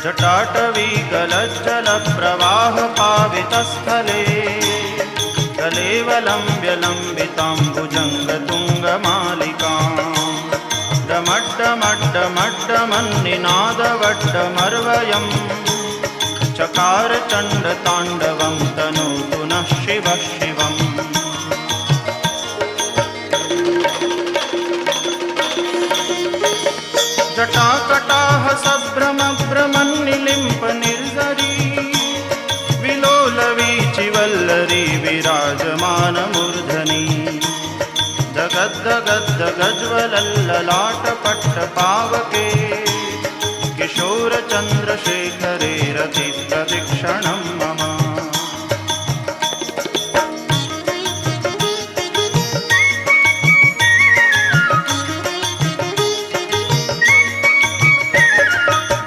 जटाटवी गलज्जलप्रवाहपावितस्थले कलेवलम्ब्यलम्बिताम्बुजङ्गतुङ्गमालिकाम् डमड्डमड्डमड्डमन्निनादवड्डमर्वयम् चकार चण्डताण्डवं तनोतु नः शिवः शिवम्। जटाकटाह सभ्रमभ्रमन्निलिम्प निर्झरी विलोलवीचिवल्लरी विराजमानमूर्धनि जगद्दगद्दगज्वलल्ललाटपट्टपावके किशोरचन्द्रशेखरे रतिप्रतिक्षणं मम।